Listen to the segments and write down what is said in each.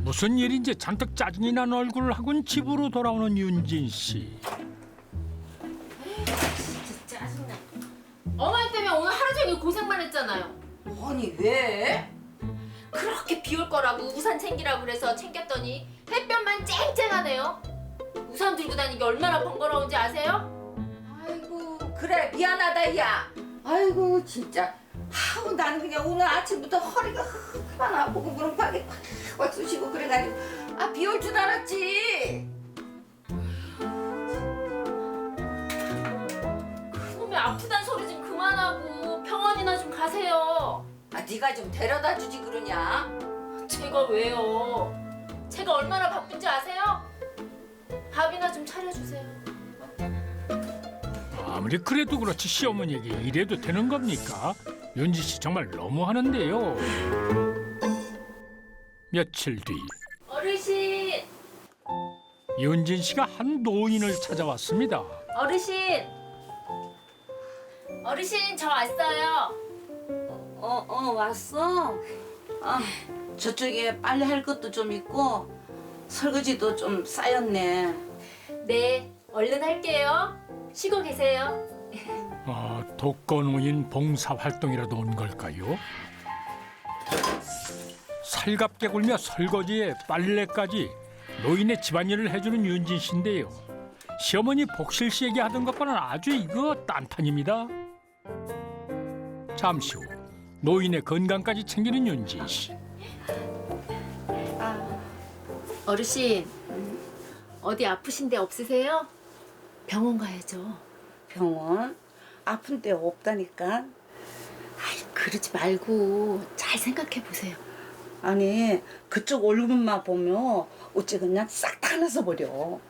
무슨 일인지 잔뜩 짜증이 난 얼굴을 하고는 집으로 돌아오는 윤진 씨. 진짜 짜증나. 어머니 때문에 오늘 하루 종일 고생만 했잖아요. 아니 왜? 그렇게 비 올 거라고 우산 챙기라고 그래서 챙겼더니 햇볕만 쨍쨍하네요. 우산 들고 다니기 얼마나 번거로운지 아세요? 아이고 그래 미안하다 야. 아이고 진짜. 아우 나는 그냥 오늘 아침부터 허리가 그만 아프고 무릎팍이 꽉 쑤시고 그래가지고 아 비 올 줄 알았지. 그놈이 아프단 소리 좀 그만하고 병원이나 좀 가세요. 아 네가 좀 데려다 주지 그러냐? 제가 왜요? 제가 얼마나 바쁜지 아세요? 밥이나 좀 차려주세요. 아무리 그래도 그렇지 시어머니에게 이래도 되는 겁니까? 윤진 씨 정말 너무하는데요. 며칠 뒤 어르신! 윤진 씨가 한 노인을 찾아왔습니다. 어르신! 어르신 저 왔어요. 왔어? 저쪽에 빨래 할 것도 좀 있고 설거지도 좀 쌓였네. 네, 얼른 할게요. 쉬고 계세요. 독거노인 봉사활동이라도 온 걸까요? 살갑게 굴며 설거지에 빨래까지 노인의 집안일을 해주는 윤진 씨인데요. 시어머니 복실 씨에게 하던 것과는 아주 이거 딴판입니다. 잠시 후 노인의 건강까지 챙기는 윤진 씨. 어르신, 어디 아프신 데 없으세요? 병원 가야죠. 병원? 아픈 데 없다니까. 아이, 그러지 말고 잘 생각해 보세요. 아니 그쪽 얼굴만 보면 어째 그냥 싹 다 나서 버려.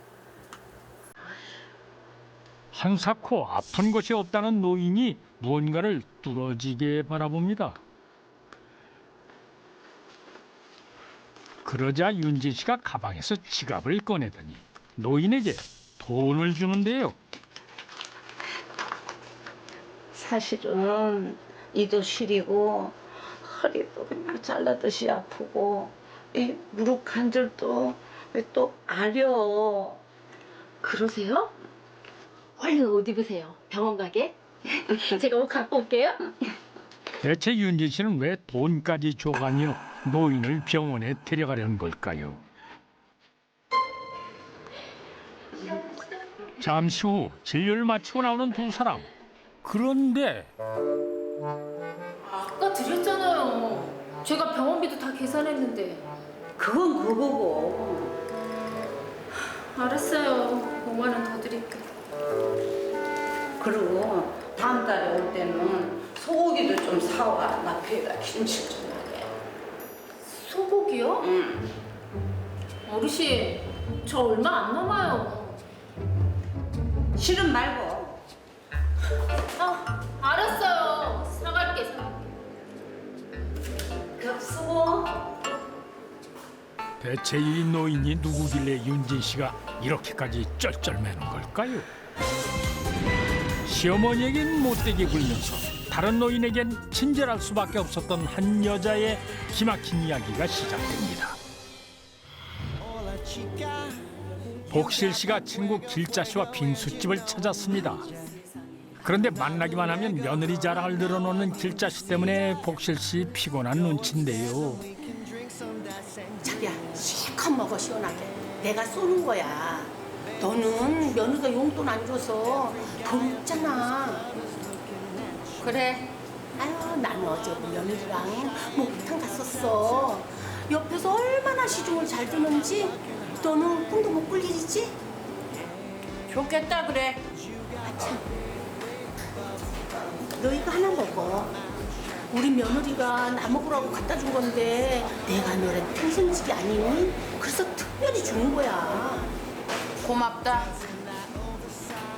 한사코 아픈 곳이 없다는 노인이 무언가를 뚫어지게 바라봅니다. 그러자 윤진 씨가 가방에서 지갑을 꺼내더니 노인에게 돈을 주는데요. 사실은 이도 시리고 허리도 그냥 잘라듯이 아프고 이 무릎 관절도 왜 또 아려. 그러세요? 얼른 옷 입으세요. 병원 가게. 제가 옷 갖고 올게요. 대체 윤진 씨는 왜 돈까지 줘가며 노인을 병원에 데려가려는 걸까요? 잠시 후 진료를 마치고 나오는 두 사람. 그런데 아까 드렸잖아요. 제가 병원비도 다 계산했는데. 그건 그거고. 알았어요. 5만 원 더 드릴게요. 그리고 다음 달에 올 때는 소고기도 좀 사와. 나 배가 김치 좀 나게. 소고기요? 응. 어르신, 저 얼마 안 남아요. 싫음 말고. 알았어요. 사갈게. 그 수고. 대체 이 노인이 누구길래 윤진 씨가 이렇게까지 쩔쩔매는 걸까요? 시어머니에겐 못되게 굴면서 다른 노인에겐 친절할 수밖에 없었던 한 여자의 기막힌 이야기가 시작됩니다. 복실 씨가 친구 길자 씨와 빙수집을 찾았습니다. 그런데 만나기만 하면 며느리 자랑을 늘어놓는 길자 씨 때문에 복실 씨 피곤한 눈치인데요. 자기야 실컷 먹어 시원하게. 내가 쏘는 거야. 너는 며느리가 용돈 안 줘서 돈 없잖아. 그래. 아유 나는 어제 며느리랑 목욕탕 갔었어. 옆에서 얼마나 시중을 잘 두는지 너는 꿈도 못 꿀 일이지? 좋겠다 그래. 아참 너 이거 하나 먹어. 우리 며느리가 나 먹으라고 갖다 준 건데 내가 너랑 평생직이 아니니? 그래서 특별히 주는 거야. 고맙다.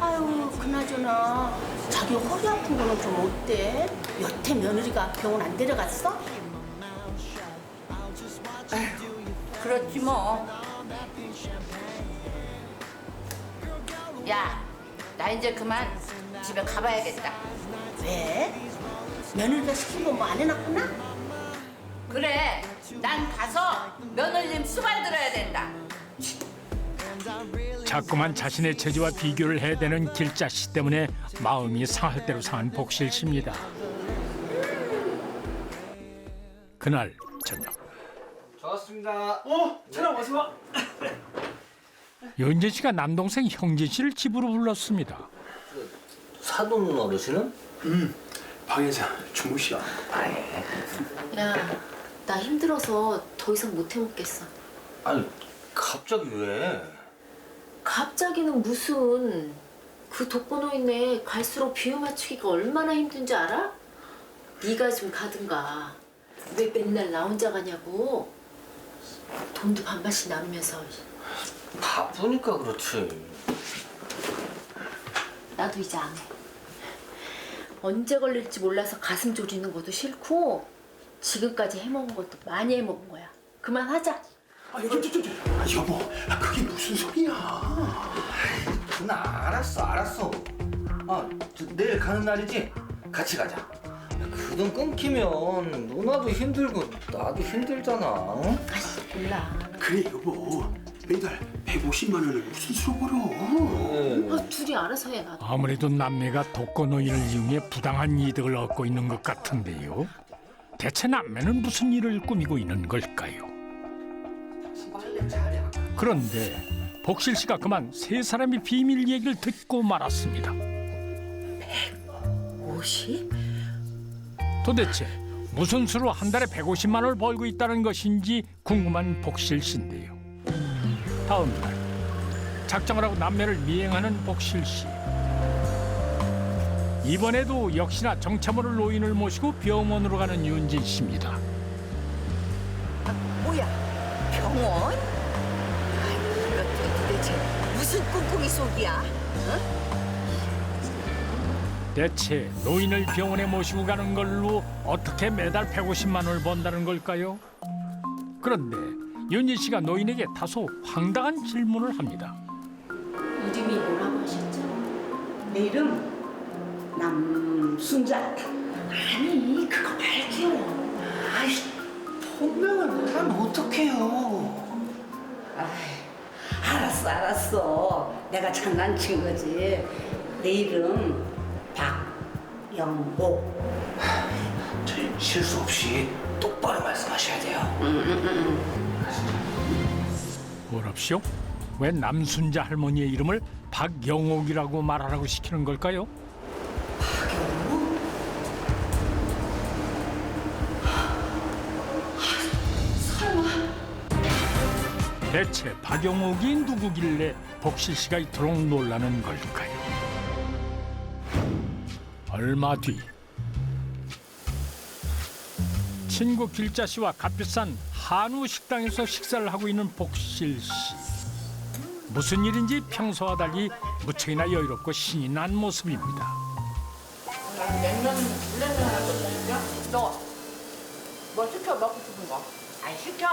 아유 그나저나 자기 허리 아픈 거는 좀 어때? 여태 며느리가 병원 안 데려갔어? 그렇지 뭐. 야, 나 이제 그만 집에 가봐야겠다. 왜? 며느리가 시킨 거 뭐 안 해놨구나? 그래, 난 가서 며느님 수발 들어야 된다. 자꾸만 자신의 처지와 비교를 해대는 길자 씨 때문에 마음이 상할 대로 상한 복실 씨입니다. 그날 저녁 좋았습니다. 차랑 어서 와. 윤진 씨가 남동생 형진 씨를 집으로 불렀습니다. 사돈 어르신은? 방에서 주무시오. 야, 나 힘들어서 더 이상 못 해먹겠어. 아니 갑자기 왜? 갑자기는 무슨. 그 독거노인네 갈수록 비유 맞추기가 얼마나 힘든지 알아? 네가 좀 가든가. 왜 맨날 나 혼자 가냐고. 돈도 반반씩 나누면서. 바쁘니까 그렇지. 나도 이제 안 해. 언제 걸릴지 몰라서 가슴 졸이는 것도 싫고 지금까지 해먹은 것도 많이 해먹은 거야. 그만하자. 여보, 그게 무슨 소리야? 누나 알았어. 내일 가는 날이지? 같이 가자. 그 돈 끊기면 누나도 힘들고 나도 힘들잖아. 응? 몰라. 그래 여보, 매달 150만 원을 무슨 수로 벌어? 둘이 알아서 해. 나도. 아무래도 남매가 독거노인을 이용해 부당한 이득을 얻고 있는 것 같은데요. 대체 남매는 무슨 일을 꾸미고 있는 걸까요? 그런데 복실 씨가 그만 세 사람의 비밀 얘기를 듣고 말았습니다. 50? 도대체 무슨 수로 한 달에 150만 원을 벌고 있다는 것인지 궁금한 복실 씨인데요. 다음 날 작정을 하고 남매를 미행하는 복실 씨. 이번에도 역시나 정체 모를 노인을 모시고 병원으로 가는 윤진 씨입니다. 뭐야, 병원? 아니, 이것들 도대체 무슨 꿍꿍이 속이야? 대체 노인을 병원에 모시고 가는 걸로 어떻게 매달 150만 원을 번다는 걸까요? 그런데 윤진 씨가 노인에게 다소 황당한 질문을 합니다. 이름이 뭐라고 하셨죠? 내 이름 남순자. 아니, 그거 말게요. 아이, 본명을 말하면 어떡해요? 알았어. 내가 장난친 거지. 내 이름 박영옥. 저희 실수 없이 똑바로 말씀하셔야 돼요. 뭐랍시오? 왜 남순자 할머니의 이름을 박영옥이라고 말하라고 시키는 걸까요? 대체 박영옥이 누구길래 복실 씨가 이토록 놀라는 걸까요? 얼마 뒤 친구 길자 씨와 값비싼 한우 식당에서 식사를 하고 있는 복실 씨. 무슨 일인지 평소와 달리 무척이나 여유롭고 신이 난 모습입니다. 뭐 시켜 먹고 싶은 거? 아이, 시켜.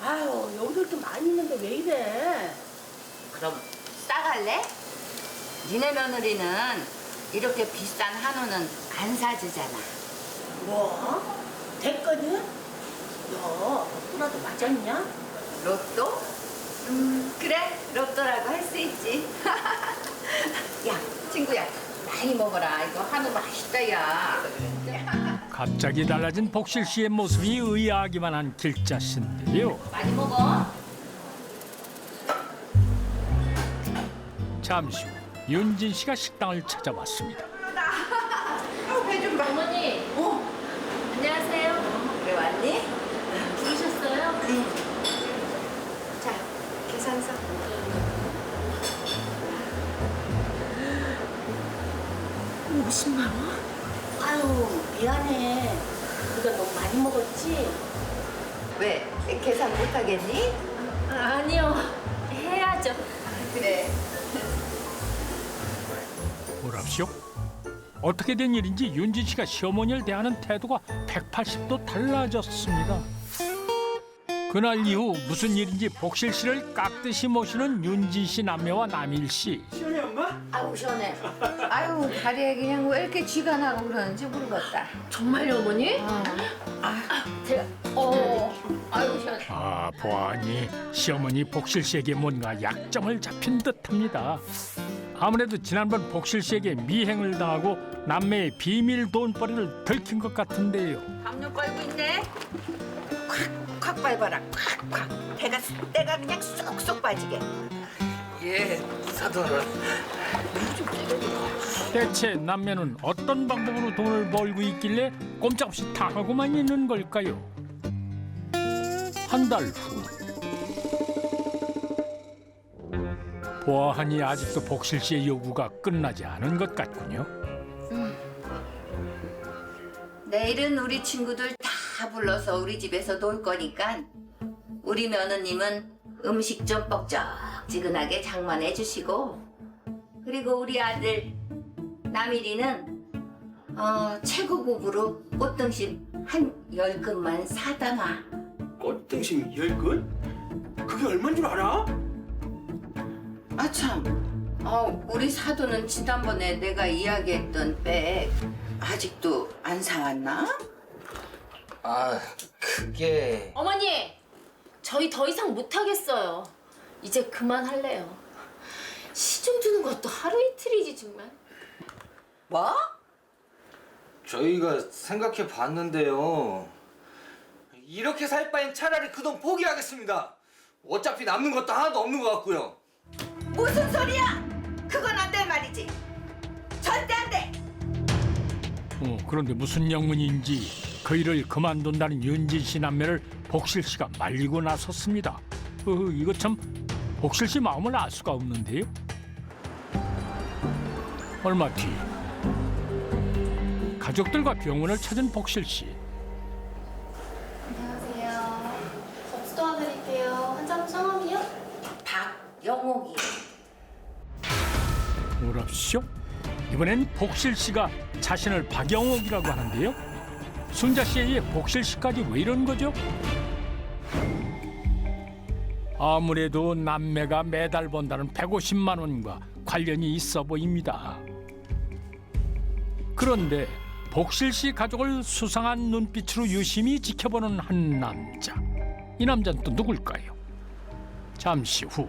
아유 여기들도 많이 있는데 왜 이래? 그럼 싸갈래? 니네 며느리는 이렇게 비싼 한우는 안 사주잖아. 뭐? 됐거든? 너 로또라도 맞았냐? 로또? 그래, 로또라고 할 수 있지. 야, 친구야, 많이 먹어라. 이거 한우 맛있다, 야. 갑자기 달라진 복실 씨의 모습이 의아하기만 한 길자 씨인데요. 많이 먹어. 잠시 후 윤진 씨가 식당을 찾아왔습니다. 어머니. 안녕하세요. 그래, 왔니? 부르셨어요? 자, 계산서. 50만 원? 아유 미안해. 우리가 너무 많이 먹었지? 왜, 계산 못하겠니? 아니요. 해야죠. 그래. 뭐랍시오? 어떻게 된 일인지 윤진 씨가 시어머니를 대하는 태도가 180도 달라졌습니다. 그날 이후 무슨 일인지 복실 씨를 깍듯이 모시는 윤진 씨 남매와 남일 씨. 시원해 엄마? 아우, 시원해. 아유, 다리에 그냥 왜 이렇게 쥐가 나고 그러는지 모르겠다. 정말요, 어머니? 아, 제가 보아하니 시어머니 복실 씨에게 뭔가 약점을 잡힌 듯합니다. 아무래도 지난번 복실 씨에게 미행을 당하고 남매의 비밀 돈벌이를 들킨 것 같은데요. 담요 빨고 있네. 콱콱 밟아라. 콱콱. 때가 그냥 쏙쏙 빠지게. 예, 사돈은. 대체 남매는 어떤 방법으로 돈을 벌고 있길래 꼼짝없이 당하고만 있는 걸까요? 한 달 후 보아하니 아직도 복실 씨의 요구가 끝나지 않은 것 같군요. 내일은 우리 친구들 다 불러서 우리 집에서 놀 거니까 우리 며느님은 음식 좀 뻑적지근하게 장만해 주시고, 그리고 우리 아들 남일이는 최고급으로 꽃등심 한 10근만 사다 놔. 꽃등심 10근? 그게 얼마인 줄 알아? 아 참, 우리 사돈은 지난번에 내가 이야기했던 백 아직도 안 사왔나? 아, 그게... 어머니, 저희 더 이상 못 하겠어요. 이제 그만할래요. 시중 주는 것도 하루 이틀이지 정말. 뭐? 저희가 생각해 봤는데요. 이렇게 살 바엔 차라리 그 돈 포기하겠습니다. 어차피 남는 것도 하나도 없는 것 같고요. 무슨 소리야? 그건 안 돼 말이지. 절대 안 돼. 그런데 무슨 영문인지 그 일을 그만둔다는 윤진 씨 남매를 복실 씨가 말리고 나섰습니다. 이거 참 복실 씨 마음을 알 수가 없는데요. 얼마 뒤 가족들과 병원을 찾은 복실 씨. 안녕하세요. 접수 도와드릴게요. 환자분 성함이요? 박영옥이. 뭐랍시오? 이번엔 복실 씨가 자신을 박영옥이라고 하는데요. 순자 씨에 의해 복실 씨까지 왜 이런 거죠? 아무래도 남매가 매달 번다는 150만 원과 관련이 있어 보입니다. 그런데 복실 씨 가족을 수상한 눈빛으로 유심히 지켜보는 한 남자. 이 남자는 또 누굴까요? 잠시 후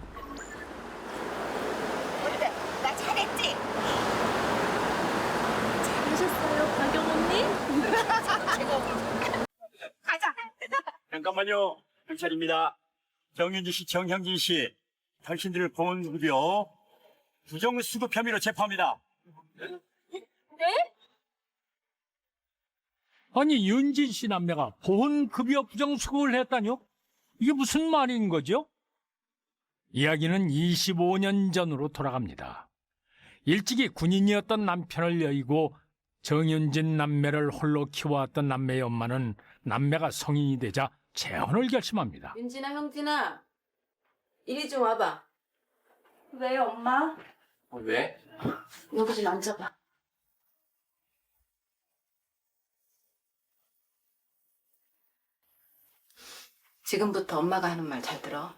어때? 나 잘했지? 잘하셨어요, 박영호님? 가자. 잠깐만요. 경찰입니다. 정윤지 씨, 정형진 씨, 당신들을 보훈급여 부정수급 혐의로 체포합니다. 아니 윤진 씨 남매가 보훈급여 부정수급을 했다뇨? 이게 무슨 말인 거죠? 이야기는 25년 전으로 돌아갑니다. 일찍이 군인이었던 남편을 여의고 정윤진 남매를 홀로 키워왔던 남매의 엄마는 남매가 성인이 되자 재혼을 결심합니다. 윤진아, 형진아, 이리 좀 와봐. 왜 엄마? 왜? 여기 좀 앉아봐. 지금부터 엄마가 하는 말 잘 들어.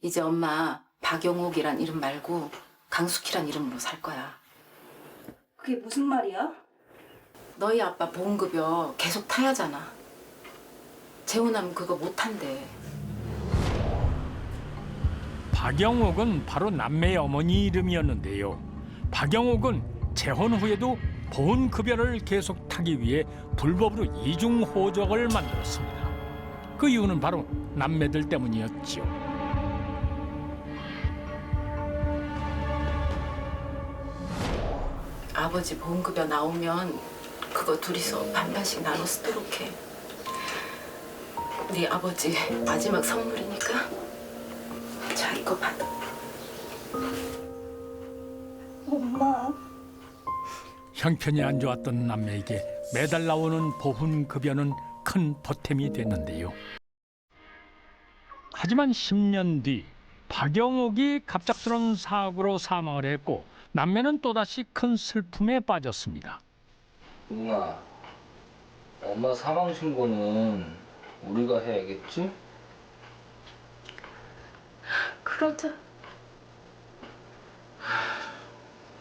이제 엄마 박영옥이란 이름 말고 강숙희란 이름으로 살 거야. 그게 무슨 말이야? 너희 아빠 보험급여 계속 타야잖아. 재혼하면 그거 못 한대. 박영옥은 바로 남매의 어머니 이름이었는데요. 박영옥은 재혼 후에도 보훈급여를 계속 타기 위해 불법으로 이중호적을 만들었습니다. 그 이유는 바로 남매들 때문이었죠. 아버지 보험급여 나오면 그거 둘이서 반반씩 나눠 쓰도록 해. 우리 아버지 마지막 선물이니까. 자, 이거 받아. 엄마. 형편이 안 좋았던 남매에게 매달 나오는 보훈급여는 큰 보탬이 됐는데요. 하지만 10년 뒤 박영옥이 갑작스러운 사고로 사망을 했고 남매는 또다시 큰 슬픔에 빠졌습니다. 누나, 엄마 사망 신고는 우리가 해야겠지? 그러자.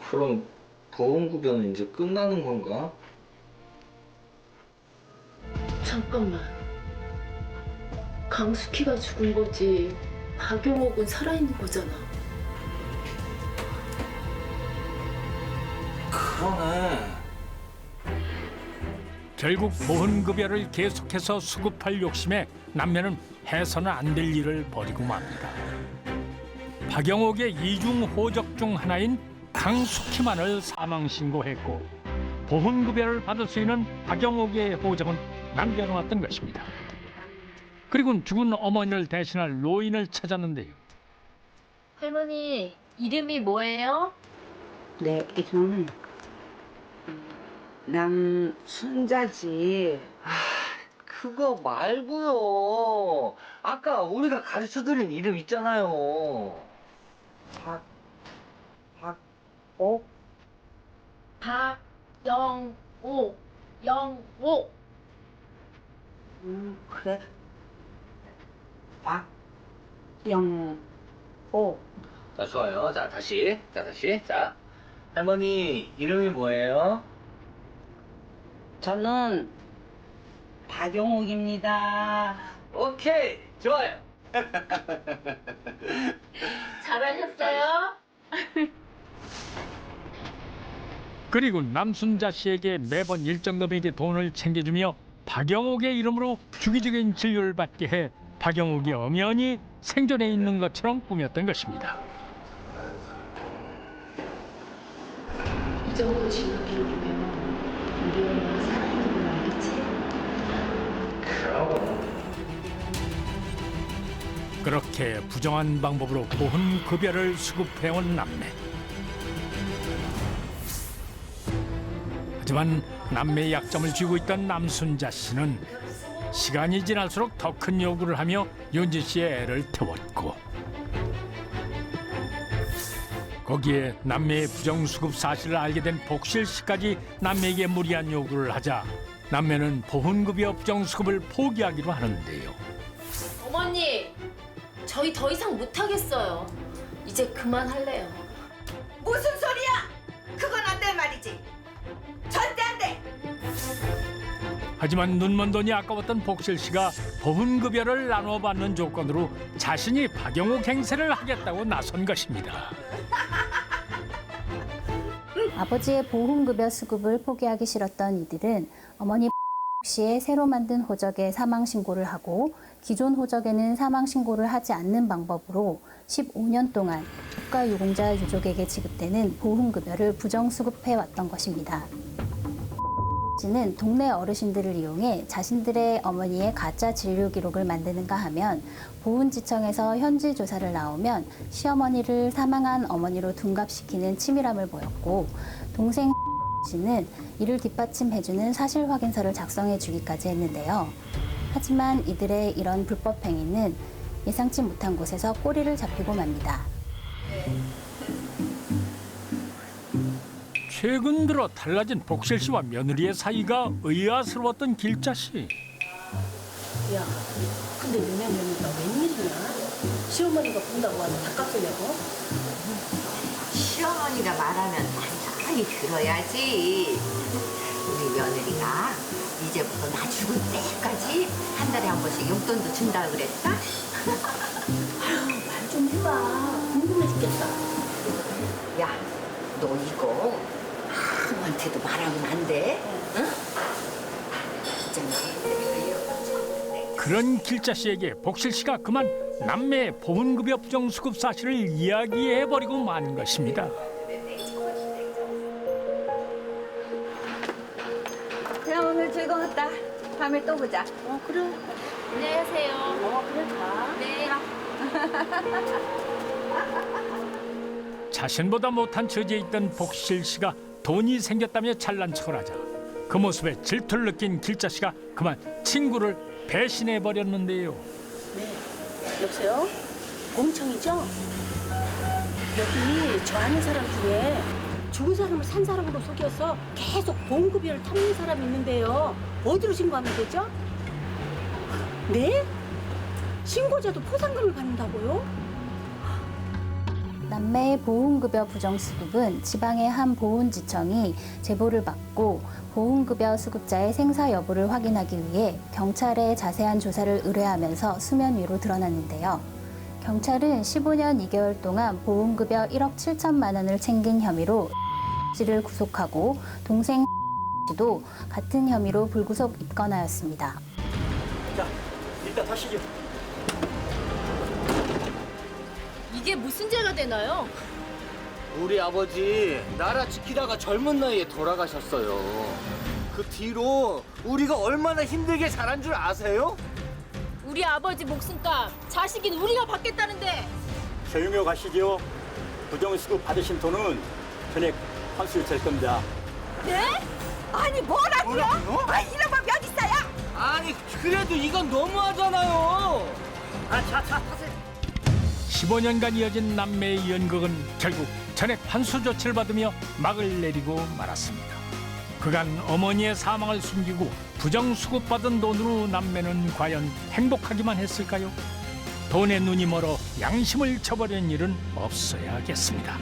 그럼 보험급여는 이제 끝나는 건가? 잠깐만. 강숙희가 죽은 거지. 박영옥은 살아있는 거잖아. 그러네. 결국 보훈급여를 계속해서 수급할 욕심에 남매는 해서는 안 될 일을 벌이고 맙니다. 박영옥의 이중 호적 중 하나인 강숙희만을 사망 신고했고 보훈급여를 받을 수 있는 박영옥의 호적은 남겨놓았던 것입니다. 그리고 죽은 어머니를 대신할 노인을 찾았는데요. 할머니, 이름이 뭐예요? 내 이름은 남순자지. 그거 말고요. 아까 우리가 가르쳐드린 이름 있잖아요. 어? 박영옥, 영옥. 그래. 박영옥. 자, 좋아요. 자, 다시. 자, 할머니 이름이 뭐예요? 저는 박영옥입니다. 오케이, 좋아요. 잘하셨어요? 그리고 남순자 씨에게 매번 일정 금액의 돈을 챙겨주며 박영옥의 이름으로 주기적인 진료를 받게 해 박영옥이 엄연히 생존해 있는 것처럼 꾸몄던 것입니다. 이 정도 진료 기록이면 우리 엄마 살아있는 걸 알겠지? 그렇게 부정한 방법으로 보훈급여를 수급해온 남매. 하지만 남매의 약점을 쥐고 있던 남순자 씨는 시간이 지날수록 더 큰 요구를 하며 윤진 씨의 애를 태웠고 거기에 남매의 부정수급 사실을 알게 된 복실 씨까지 남매에게 무리한 요구를 하자 남매는 보훈급여 부정수급을 포기하기로 하는데요. 어머니, 저희 더 이상 못하겠어요. 이제 그만할래요. 무슨 소리야? 그건 안 돼 말이지. 절대 안 돼. 하지만 눈먼 돈이 아까웠던 복실 씨가 보훈급여를 나눠 받는 조건으로 자신이 박영옥 행세를 하겠다고 나선 것입니다. 아버지의 보훈급여 수급을 포기하기 싫었던 이들은 어머니 씨의 새로 만든 호적에 사망 신고를 하고 기존 호적에는 사망 신고를 하지 않는 방법으로 15년 동안 국가유공자 유족에게 지급되는 보훈급여를 부정수급해 왔던 것입니다. 씨는 동네 어르신들을 이용해 자신들의 어머니의 가짜 진료 기록을 만드는가 하면 보훈지청에서 현지 조사를 나오면 시어머니를 사망한 어머니로 둔갑시키는 치밀함을 보였고 동생 씨는 이를 뒷받침해주는 사실 확인서를 작성해 주기까지 했는데요. 하지만 이들의 이런 불법 행위는 예상치 못한 곳에서 꼬리를 잡히고 맙니다. 최근 들어 달라진 복실 씨와 며느리의 사이가 의아스러웠던 길자 씨. 야, 근데 너네 며느리가 웬일이냐? 시어머니가 본다고 와서 닭값 쓰려고? 시어머니가 말하면 당연히 들어야지. 우리 며느리가 이제부터 나 죽을 때까지 한 달에 한 번씩 용돈도 준다 그랬다. 말 좀 해봐. 궁금해 죽겠다. 야, 너 이거 아무한테도 말하면 안 돼. 응? 있잖아. 그런 길자 씨에게 복실 씨가 그만 남매의 보훈급여 부정수급 사실을 이야기해버리고 만 것입니다. 그럼 오늘 즐거웠다. 다음에 또 보자. 그래. 안녕하세요. 그래 가. 네. 자신보다 못한 처지에 있던 복실 씨가 돈이 생겼다며 잘난 척을 하자 그 모습에 질투를 느낀 길자 씨가 그만 친구를 배신해버렸는데요. 네. 여보세요? 공청이죠? 여기 저 아는 사람 중에 죽은 사람을 산 사람으로 속여서 계속 보험급여를 탐는 사람이 있는데요. 어디로 신고하면 되죠? 네? 신고자도 포상금을 받는다고요? 남매의 보훈급여 부정수급은 지방의 한 보훈지청이 제보를 받고 보훈급여 수급자의 생사 여부를 확인하기 위해 경찰에 자세한 조사를 의뢰하면서 수면 위로 드러났는데요. 경찰은 15년 2개월 동안 보훈급여 1억 7천만 원을 챙긴 혐의로 씨를 구속하고 동생 씨도 같은 혐의로 불구속 입건하였습니다. 자, 일단 타시죠. 이게 무슨 죄가 되나요? 우리 아버지 나라 지키다가 젊은 나이에 돌아가셨어요. 그 뒤로 우리가 얼마나 힘들게 자란 줄 아세요? 우리 아버지 목숨값 자식인 우리가 받겠다는데. 조용히 가시죠. 부정수급 받으신 돈은 전액 환수될 겁니다. 네? 아니 뭐라고요? 아 이런 법 여기 있어요? 아니 그래도 이건 너무하잖아요. 자, 타세요. 15년간 이어진 남매의 연극은 결국 전액 환수 조치를 받으며 막을 내리고 말았습니다. 그간 어머니의 사망을 숨기고 부정수급받은 돈으로 남매는 과연 행복하기만 했을까요? 돈에 눈이 멀어 양심을 저버리는 일은 없어야겠습니다.